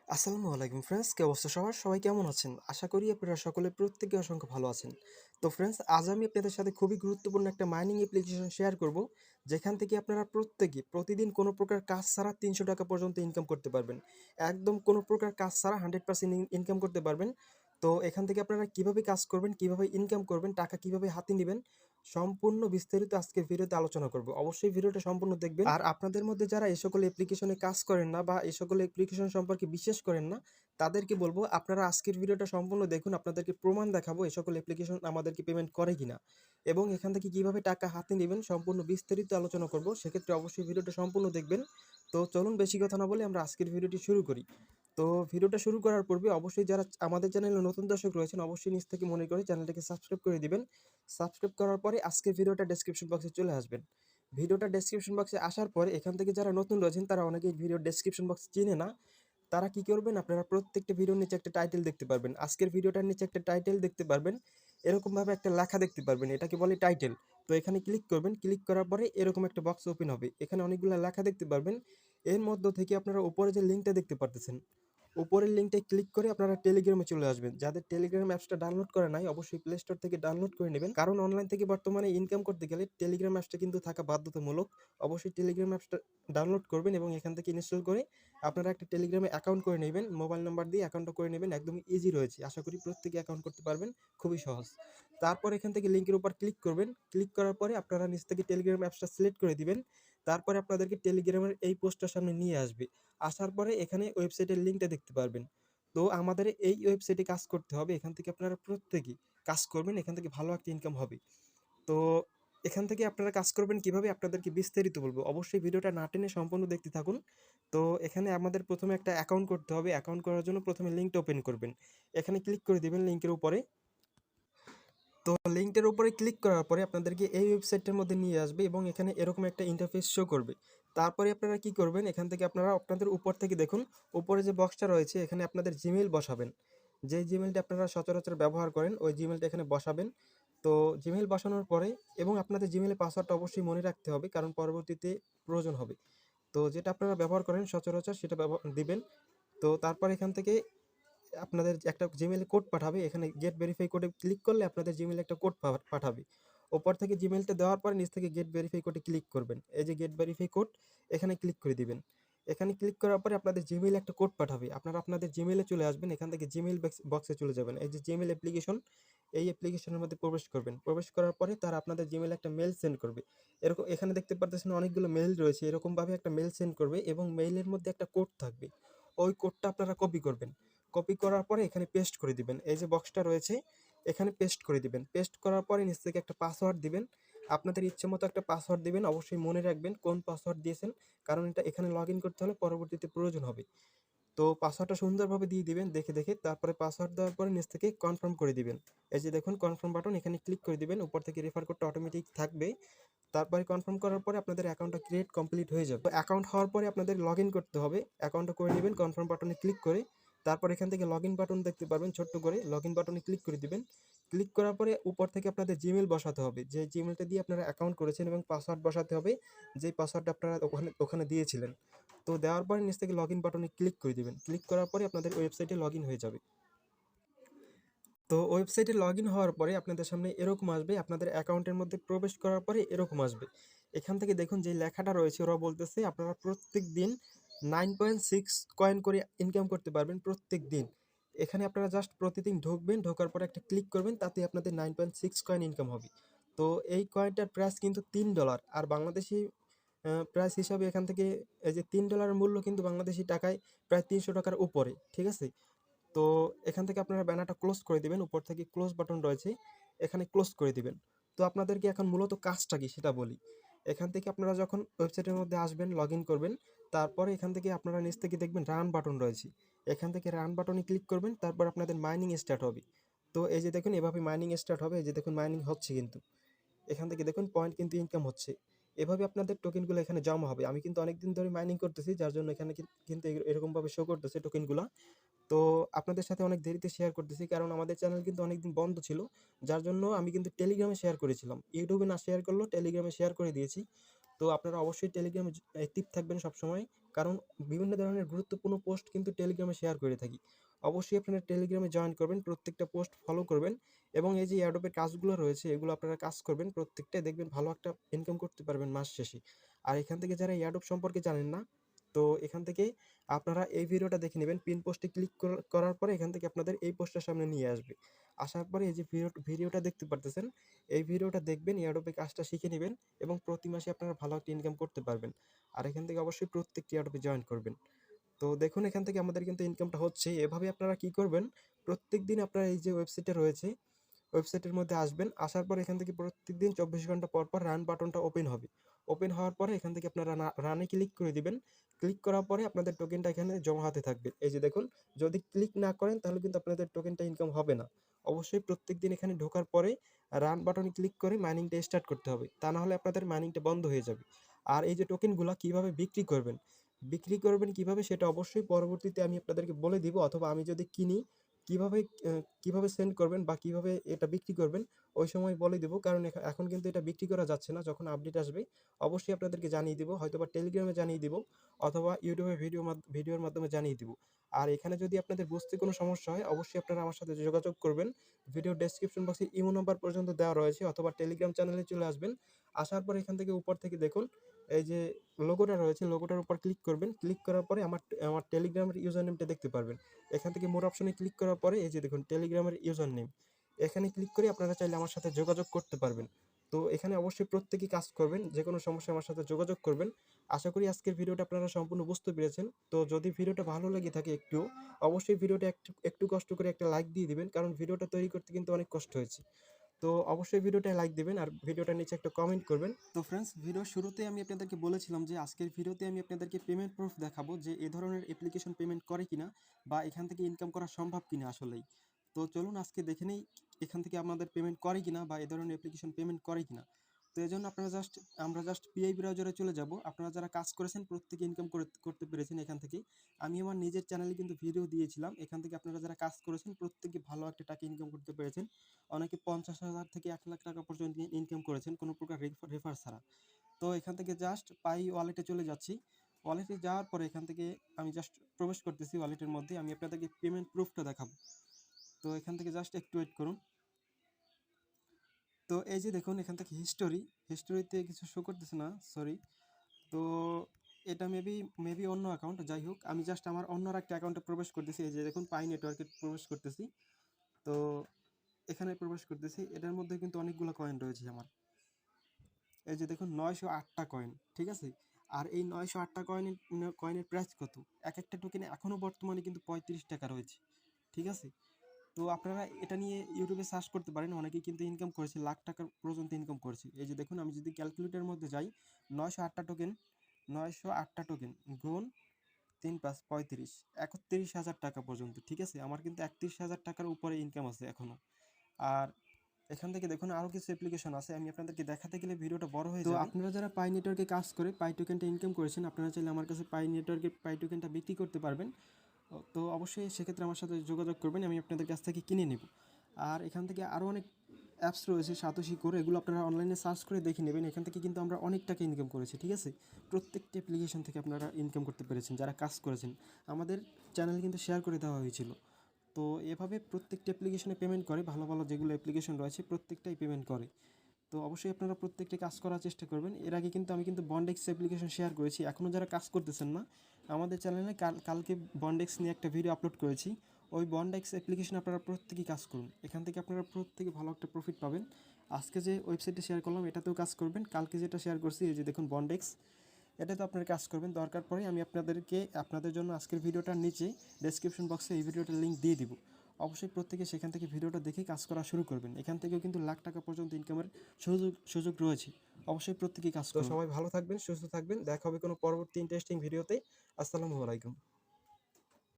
আসসালামু আলাইকুম ফ্রেন্ডস, কি অবস্থা সবার? সবাই কেমন আছেন? আশা করি আপনারা সকলে প্রত্যেকে অসংখ্য ভালো আছেন। তো ফ্রেন্ডস, আজ আমি আপনাদের সাথে খুবই গুরুত্বপূর্ণ একটা মাইনিং অ্যাপ্লিকেশন শেয়ার করব, যেখান থেকে আপনারা প্রত্যেকে প্রতিদিন কোনো প্রকার কাজ ছাড়া 300 টাকা পর্যন্ত ইনকাম করতে পারবেন। একদম কোনো প্রকার কাজ ছাড়া 100% ইনকাম করতে পারবেন। তো এখান থেকে আপনারা কিভাবে কাজ করবেন, কিভাবে ইনকাম করবেন, টাকা কিভাবে হাতে নেবেন, সম্পূর্ণ বিস্তারিত আজকের ভিডিওতে আলোচনা করব। অবশ্যই ভিডিওটা সম্পূর্ণ দেখবেন। আর আপনাদের মধ্যে যারা এই সকল অ্যাপ্লিকেশনে কাজ করেন না বা এই সকল অ্যাপ্লিকেশন সম্পর্কে বিশ্বাস করেন না, তাদেরকে বলবো আপনারা আজকের ভিডিওটা সম্পূর্ণ দেখুন। আপনাদেরকে প্রমাণ দেখাবো এই সকল অ্যাপ্লিকেশন আমাদেরকে পেমেন্ট করে কিনা এবং এখান থেকে কিভাবে টাকা হাতে নেবেন সম্পূর্ণ বিস্তারিত আলোচনা করব। সেক্ষেত্রে অবশ্যই ভিডিওটা সম্পূর্ণ দেখবেন। তো চলুন বেশি কথা না বলে আমরা আজকের ভিডিওটি শুরু করি। তো ভিডিওটা শুরু করার পূর্বে অবশ্যই যারা আমাদের চ্যানেলে নতুন দর্শক রয়েছেন, অবশ্যই নিচ থেকে মনে করে চ্যানেলটাকে সাবস্ক্রাইব করে দিবেন। সাবস্ক্রাইব করার পরে আজকের ভিডিওটা ডেসক্রিপশন বক্সে চলে আসবেন। ভিডিওটা ডেসক্রিপশন বক্সে আসার পরে এখান থেকে যারা নতুন রয়েছেন তারা অনেকেই ভিডিও ডেসক্রিপশন বক্স চিনে না। তারা কি করবেন, আপনারা প্রত্যেকটা ভিডিওর নিচে একটা টাইটেল দেখতে পারবেন। আজকের ভিডিওটার নিচে একটা টাইটেল দেখতে পারবেন, এরকম ভাবে একটা লেখা দেখতে পারবেন, এটাকে বলে টাইটেল। তো এখানে ক্লিক করবেন, ক্লিক করার পরে এরকম একটা বক্স ওপেন হবে, এখানে অনেকগুলো লেখা দেখতে পারবেন। এর মধ্য থেকে আপনারা উপরে যে লিঙ্কটা দেখতে পারতেছেন, উপরের লিঙ্কটায় ক্লিক করে আপনারা টেলিগ্রামে চলে আসবেন। যাদের টেলিগ্রাম অ্যাপসটা ডাউনলোড করা নাই, অবশ্যই প্লে স্টোর থেকে ডাউনলোড করে নেবেন, কারণ অনলাইন থেকে বর্তমানে ইনকাম করতে গেলে টেলিগ্রাম অ্যাপসটা কিন্তু থাকা বাধ্যতামূলক। অবশ্যই টেলিগ্রাম অ্যাপসটা ডাউনলোড করবেন এবং এখান থেকে ইনস্টল করে আপনারা একটা টেলিগ্রামে অ্যাকাউন্ট করে নেবেন। মোবাইল নাম্বার দিয়ে অ্যাকাউন্টটা করে নেবেন, একদম ইজি রয়েছে। আশা করি প্রত্যেকে অ্যাকাউন্ট করতে পারবেন, খুবই সহজ। তারপর এখান থেকে লিঙ্কের উপর ক্লিক করবেন, ক্লিক করার পরে আপনারা নিচ থেকে টেলিগ্রাম অ্যাপসটা সিলেক্ট করে দিবেন। তারপরে আপনাদেরকে টেলিগ্রামের এই পোস্টটার সামনে নিয়ে আসবে। আসার পরে এখানে ওয়েবসাইটের লিঙ্কটা দেখতে পারবেন। তো আমাদের এই ওয়েবসাইটে কাজ করতে হবে, এখান থেকে আপনারা প্রত্যেকেই কাজ করবেন, এখান থেকে ভালো একটা ইনকাম হবে। তো এখান থেকে আপনারা কাজ করবেন কিভাবে আপনাদেরকে বিস্তারিত বলবো, অবশ্যই ভিডিওটা না টেনে সম্পূর্ণ দেখতে থাকুন। তো এখানে আমাদের প্রথমে একটা অ্যাকাউন্ট করতে হবে। অ্যাকাউন্ট করার জন্য প্রথমে লিঙ্কটা ওপেন করবেন, এখানে ক্লিক করে দিবেন লিঙ্কের উপরে। তো লিঙ্কটার উপরে ক্লিক করার পরে আপনাদেরকে এই ওয়েবসাইটটার মধ্যে নিয়ে আসবে এবং এখানে এরকম একটা ইন্টারফেস শো করবে। তারপরে আপনারা কি করবেন, এখান থেকে আপনারা আপনাদের উপর থেকে দেখুন, উপরে যে বক্সটা রয়েছে এখানে আপনাদের জিমেইল বসাবেন। যে জিমেইলটা আপনারা সচরাচর ব্যবহার করেন ওই জিমেইলটা এখানে বসাবেন। তো জিমেইল বসানোর পরে এবং আপনাদের জিমেইলের পাসওয়ার্ডটা অবশ্যই মনে রাখতে হবে, কারণ পরবর্তীতে প্রয়োজন হবে। তো যেটা আপনারা ব্যবহার করেন সচরাচর সেটা ব্যবহার দিবেন। তো তারপর এখান থেকে আপনাদের একটা জিমেইলে কোড পাঠাবে, এখানে গেট ভেরিফাই কোডে ক্লিক করলে আপনাদের জিমেইলে একটা কোড পাঠাবে। ওপর থেকে জিমেইলটা দেওয়ার পর নিচ থেকে গেট ভেরিফাই কোডে ক্লিক করবেন। এই যে গেট ভেরিফাই কোড, এখানে ক্লিক করে দিবেন। এখানে ক্লিক করার পরে আপনাদের জিমেইলে একটা কোড পাঠাবে, আপনারা আপনাদের জিমেইলে চলে আসবেন, এখান থেকে জিমেইল বক্সে চলে যাবেন। এই যে জিমেইল অ্যাপ্লিকেশন, এই অ্যাপ্লিকেশনের মধ্যে প্রবেশ করবেন। প্রবেশ করার পরে তারা আপনাদের জিমেইলে একটা মেইল সেন্ড করবে। এরকম এখানে দেখতে পারতেছেন অনেকগুলো মেইল রয়েছে, এরকমভাবে একটা মেইল সেন্ড করবে এবং মেইলের মধ্যে একটা কোড থাকবে। ওই কোডটা আপনারা কপি করবেন। কপি করার পরে এখানে পেস্ট করে দিবেন, এই যে বক্সটা রয়েছে এখানে পেস্ট করে দিবেন। পেস্ট করার পরে নিচ থেকে একটা পাসওয়ার্ড দিবেন, আপনাদের ইচ্ছে মতো একটা পাসওয়ার্ড দিবেন। অবশ্যই মনে রাখবেন কোন পাসওয়ার্ড দিয়েছেন, কারণ এটা এখানে লগ ইন করতে হলে পরবর্তীতে প্রয়োজন হবে। তো পাসওয়ার্ডটা সুন্দরভাবে দিয়ে দিবেন দেখে দেখে। তারপরে পাসওয়ার্ড দেওয়ার পরে নিচ থেকে কনফার্ম করে দিবেন। এই যে দেখুন কনফার্ম বাটন, এখানে ক্লিক করে দিবেন। উপর থেকে রেফার কোডটা অটোমেটিক থাকবে। তারপরে কনফার্ম করার পরে আপনাদের অ্যাকাউন্টটা ক্রিয়েট কমপ্লিট হয়ে যাবে। তো অ্যাকাউন্ট হওয়ার পরে আপনাদের লগ ইন করতে হবে, অ্যাকাউন্টটা করে নেবেন কনফার্ম বাটনে ক্লিক করে। তারপর এখান থেকে লগ ইন বাটন দেখতে পারবেন, ছোট্ট করে লগ ইন বাটনে ক্লিক করে দিবেন। ক্লিক করার পরে উপর থেকে আপনাদের জিমেল বসাতে হবে, যে জিমেলটা দিয়ে আপনারা অ্যাকাউন্ট করেছেন, এবং পাসওয়ার্ড বসাতে হবে যেই পাসওয়ার্ডটা আপনারা ওখানে ওখানে দিয়েছিলেন। তো দেওয়ার পরে নিচ থেকে লগ ইন বাটনে ক্লিক করে দিবেন। ক্লিক করার পরে আপনাদের ওয়েবসাইটে লগ ইন হয়ে যাবে। তো ওয়েবসাইটে লগ ইন হওয়ার পরে আপনাদের সামনে এরকম আসবে, আপনাদের অ্যাকাউন্টের মধ্যে প্রবেশ করার পরে এরকম আসবে। এখান থেকে দেখুন যে লেখাটা রয়েছে, ওরা বলতেছে আপনারা প্রত্যেক দিন 9.6 কয়েন করে ইনকাম করতে পারবেন প্রত্যেক দিন। এখানে আপনারা জাস্ট প্রতিদিন ঢুকবেন, ঢোকার পরে একটা ক্লিক করবেন, তাতে আপনাদের 9.6 কয়েন ইনকাম হবে। তো এই কয়েনটার প্রাইস কিন্তু $3, আর বাংলাদেশি প্রাইস হিসাবে এখান থেকে এই যে $3 মূল্য কিন্তু বাংলাদেশি টাকায় প্রায় 300 টাকার উপরে, ঠিক আছে? তো এখান থেকে আপনারা ব্যানারটা ক্লোজ করে দিবেন, উপর থেকে ক্লোজ বাটন রয়েছে, এখানে ক্লোজ করে দিবেন। তো আপনাদেরকে এখন মূলত কাজটা কি সেটা বলি। এখান থেকে আপনারা যখন ওয়েবসাইটের মধ্যে আসবেন, লগ ইন করবেন, তারপরে এখান থেকে আপনারা নিচ থেকে দেখবেন রান বাটন রয়েছে, এখান থেকে রান বাটনে ক্লিক করবেন, তারপর আপনাদের মাইনিং স্টার্ট হবে। তো এই যে দেখুন এভাবে মাইনিং স্টার্ট হবে, এই যে দেখুন মাইনিং হচ্ছে কিন্তু, এখান থেকে দেখুন পয়েন্ট কিন্তু ইনকাম হচ্ছে। এভাবে আপনাদের টোকেনগুলো এখানে জমা হবে। আমি কিন্তু অনেকদিন ধরে মাইনিং করতেছি, যার জন্য এখানে কিন্তু এরকমভাবে শো করতেছে টোকেনগুলা। তো আপনাদের সাথে অনেক দেরিতে শেয়ার করতেছি, কারণ আমাদের চ্যানেল কিন্তু অনেকদিন বন্ধ ছিল, যার জন্য আমি কিন্তু টেলিগ্রামে শেয়ার করেছিলাম, ইউটিউবে না শেয়ার করলেও টেলিগ্রামে শেয়ার করে দিয়েছি। তো আপনারা অবশ্যই টেলিগ্রামে অ্যাক্টিভ থাকবেন সবসময়, কারণ বিভিন্ন ধরনের গুরুত্বপূর্ণ পোস্ট কিন্তু টেলিগ্রামে শেয়ার করে থাকি। অবশ্যই আপনারা টেলিগ্রামে জয়েন করবেন, প্রত্যেকটা পোস্ট ফলো করবেন এবং এই যে এয়ারড্রপের কাজগুলো রয়েছে এগুলো আপনারা কাজ করবেন, প্রত্যেকটাই দেখবেন ভালো একটা ইনকাম করতে পারবেন মাস শেষে। আর এখান থেকে যারা এয়ারড্রপ সম্পর্কে জানেন না, তো এখান থেকে আপনারা এই ভিডিওটা দেখে নেবেন, পিন পোস্টে ক্লিক করার পরে এখান থেকে আপনাদের এই পোস্টের সামনে নিয়ে আসবে। আসার পরে এই যে ভিডিওটা দেখতে পারতেছেন, এই ভিডিওটা দেখবেন, এয়ারড্রপের কাজটা শিখে নেবেন এবং প্রতি মাসে আপনারা ভালো একটা ইনকাম করতে পারবেন। আর এখান থেকে অবশ্যই প্রত্যেকটি এয়ারড্রপে জয়েন করবেন। তো দেখুন এখান থেকে আমাদের কিন্তু ইনকামটা হচ্ছে। এভাবে আপনারা কি করবেন, প্রত্যেকদিন আপনারা এই যে ওয়েবসাইটে রয়েছে, ওয়েবসাইটের মধ্যে আসবেন। আসার পর এখান থেকে প্রত্যেকদিন 24 ঘন্টা পর পর রান বাটনটা ওপেন হবে। ওপেন হওয়ার পরে এখান থেকে আপনারা রানে ক্লিক করে দিবেন। ক্লিক করার পরে আপনাদের টোকেনটা এখানে জমা হতে থাকবে। এই যে দেখুন, যদি ক্লিক না করেন তাহলে কিন্তু আপনাদের টোকেনটা ইনকাম হবে না। অবশ্যই প্রত্যেকদিন এখানে ঢোকার পরে রান বাটনে ক্লিক করে মাইনিংটা স্টার্ট করতে হবে, তা না হলে আপনাদের মাইনিংটা বন্ধ হয়ে যাবে। আর এই যে টোকেনগুলো কিভাবে বিক্রি করবেন কিভাবে সেটা অবশ্যই পরবর্তীতে আমি আপনাদেরকে বলে দিব, অথবা আমি যদি কিনি কিভাবে কিভাবে সেন্ড করবেন বা কিভাবে এটা বিক্রি করবেন ওই সময় বলে দিব। কারণ এখন কিন্তু এটা বিক্রি করা যাচ্ছে না, যখন আপডেট আসবে অবশ্যই আপনাদেরকে জানিয়ে দিব, হয়তোবা টেলিগ্রামে জানিয়ে দিব অথবা ইউটিউবে ভিডিওর মাধ্যমে জানিয়ে দিব। আর এখানে যদি আপনাদের বুঝতে কোনো সমস্যা হয় অবশ্যই আপনারা আমার সাথে যোগাযোগ করবেন। ভিডিও ডেসক্রিপশন বক্সে ইমো নাম্বার পর্যন্ত দেওয়া রয়েছে, অথবা টেলিগ্রাম চ্যানেলে চলে আসবেন। আসার পর এখান থেকে উপর থেকে দেখুন এই যে লোগোটা রয়েছে, লোগোটার উপর ক্লিক করবেন। ক্লিক করার পরে আমার টেলিগ্রামের ইউজার নেমটা দেখতে পারবেন। এখান থেকে মোর অপশনে ক্লিক করার পরে এই যে দেখুন টেলিগ্রামের ইউজার নেম, এখানে ক্লিক করে আপনারা চাইলে আমার সাথে যোগাযোগ করতে পারবেন। তো এখানে অবশ্যই প্রত্যেকেই কাজ করবেন, যে কোনো সমস্যায় আমার সাথে যোগাযোগ করবেন। আশা করি আজকের ভিডিওটা আপনারা সম্পূর্ণ বুঝতে পেরেছেন। তো যদি ভিডিওটা ভালো লেগে থাকে একটু, অবশ্যই ভিডিওটা একটু একটু কষ্ট করে একটা লাইক দিয়ে দিবেন, কারণ ভিডিওটা তৈরি করতে কিন্তু অনেক কষ্ট হয়েছে। তো অবশ্যই ভিডিওটায় লাইক দিবেন আর ভিডিওটার নিচে একটা কমেন্ট করবেন। তো ফ্রেন্ডস, ভিডিওর শুরুতে আমি আপনাদেরকে বলেছিলাম যে আজকের ভিডিওতে আমি আপনাদেরকে পেমেন্ট প্রুফ দেখাবো, যে এই ধরনের অ্যাপ্লিকেশন পেমেন্ট করে কিনা বা এখান থেকে ইনকাম করা সম্ভব কিনা আসলেই। তো চলুন আজকে দেখে নেই এখান থেকে আমাদের পেমেন্ট করে কিনা বা এই ধরনের অ্যাপ্লিকেশন পেমেন্ট করে কিনা। তো এই জন্য আমরা জাস্ট পিআই ব্রাউজারে চলে যাব। আপনারা যারা কাজ করেছেন প্রত্যেকে ইনকাম করতে পেরেছেন এখান থেকে। আমি আমার নিজের চ্যানেলে কিন্তু ভিডিও দিয়েছিলাম, এখান থেকে আপনারা যারা কাজ করেছেন প্রত্যেকে ভালো একটা টাকা ইনকাম করতে পেরেছেন। অনেকে 50,000 থেকে 1 লাখ টাকা পর্যন্ত ইনকাম করেছেন কোনো প্রকার রেফার ছাড়া। তো এখান থেকে জাস্ট পাই ওয়ালেটে চলে যাচ্ছি। ওয়ালেটে যাওয়ার পরে এখান থেকে আমি জাস্ট প্রবেশ করতেছি ওয়ালেটের মধ্যে। আমি আপনাদেরকে পেমেন্ট প্রুফটা দেখাবো। তো এখান থেকে জাস্ট একটু ওয়েট করুন। তো এই যে দেখুন এখান থেকে হিস্টোরিতে কিছু শো করতেছে না, সরি। তো এটা মেবি অন্য অ্যাকাউন্ট, যাই হোক আমি জাস্ট আমার অন্য একটা অ্যাকাউন্টে প্রবেশ করতেছি। এই যে দেখুন পাই নেটওয়ার্কে প্রবেশ করতেছি। তো এখানে প্রবেশ করতেছি, এটার মধ্যে কিন্তু অনেকগুলো কয়েন রয়েছে আমার। এই যে দেখুন 908টা কয়েন, ঠিক আছে। আর এই 908টা কয়েনের প্রাইস কত, এক একটা টোকেনে এখনও বর্তমানে কিন্তু 35 টাকা রয়েছে, ঠিক আছে। তো আপনারা এটা নিয়ে ইউটিউবে সার্চ করতে পারেন, অনেকেই কিন্তু ইনকাম করেছে, লাখ টাকা পর্যন্ত ইনকাম করেছে। এই যে দেখুন আমি যদি ক্যালকুলেটরের মধ্যে যাই, 908টা টোকেন গুণ 3 + 5 = 35, 31,000 টাকা পর্যন্ত, ঠিক আছে। আমার কিন্তু 31,000 টাকার উপরে ইনকাম আছে এখনও। আর এখান থেকে দেখুন আরও কিছু অ্যাপ্লিকেশন আছে, আমি আপনাদেরকে দেখাতে গেলে ভিডিওটা বড় হয়ে যাবে। তো আপনারা যারা পাই নেটওয়ার্কে কাজ করে পাই টোকেনটা ইনকাম করেছেন, আপনারা চাইলে আমার কাছে পাই নেটওয়ার্কের পাই টোকেনটা বিক্রি করতে পারবেন। তো অবশ্যই সেক্ষেত্রে আমার সাথে যোগাযোগ করবেন, আমি আপনাদের কাছ থেকে কিনে নেব। আর এখান থেকে আরও অনেক অ্যাপস রয়েছে সাতোশি করে, এগুলো আপনারা অনলাইনে সার্চ করে দেখে নেবেন। এখান থেকে কিন্তু আমরা অনেক টাকা ইনকাম করেছি, ঠিক আছে। প্রত্যেকটি অ্যাপ্লিকেশন থেকে আপনারা ইনকাম করতে পেরেছেন যারা কাজ করেছেন, আমাদের চ্যানেলে কিন্তু শেয়ার করে দেওয়া হয়েছিল। তো এভাবে প্রত্যেকটি অ্যাপ্লিকেশনে পেমেন্ট করে, ভালো ভালো যেগুলো অ্যাপ্লিকেশন রয়েছে প্রত্যেকটাই পেমেন্ট করে। তো অবশ্যই আপনারা প্রত্যেকটি কাজ করার চেষ্টা করবেন। এর আগে কিন্তু আমি বন্ডেক্স অ্যাপ্লিকেশন শেয়ার করেছি, এখনও যারা কাজ করতেছেন না আমাদের চ্যানেলে কালকে বন্ডেক্স নিয়ে একটা ভিডিও আপলোড করেছি। ওই বন্ডেক্স অ্যাপ্লিকেশন আপনারা প্রত্যেকেই কাজ করুন, এখান থেকে আপনারা প্রত্যেকে ভালো একটা প্রফিট পাবেন। আজকে যে ওয়েবসাইটে শেয়ার করলাম এটাতেও কাজ করবেন, কালকে যেটা শেয়ার করছি এই যে দেখুন বন্ডেক্স, এটাতে আপনারা কাজ করবেন। দরকার পড়ে আমি আপনাদের জন্য আজকের ভিডিওটার নিচে ডেসক্রিপশন বক্সে এই ভিডিওটার লিঙ্ক দিয়ে দিব। অবশ্যই প্রত্যেকে সেখান থেকে ভিডিওটা দেখে কাজ করা শুরু করবেন, এখান থেকেও কিন্তু লাখ টাকা পর্যন্ত ইনকামের সুযোগ রয়েছে। অবশ্যই প্রত্যেকেই কাজ করুন। তো সবাই ভালো থাকবেন, সুস্থ থাকবেন, দেখা হবে কোনো পরবর্তী ইন্টারেস্টিং ভিডিওতে। আসসালামু আলাইকুম।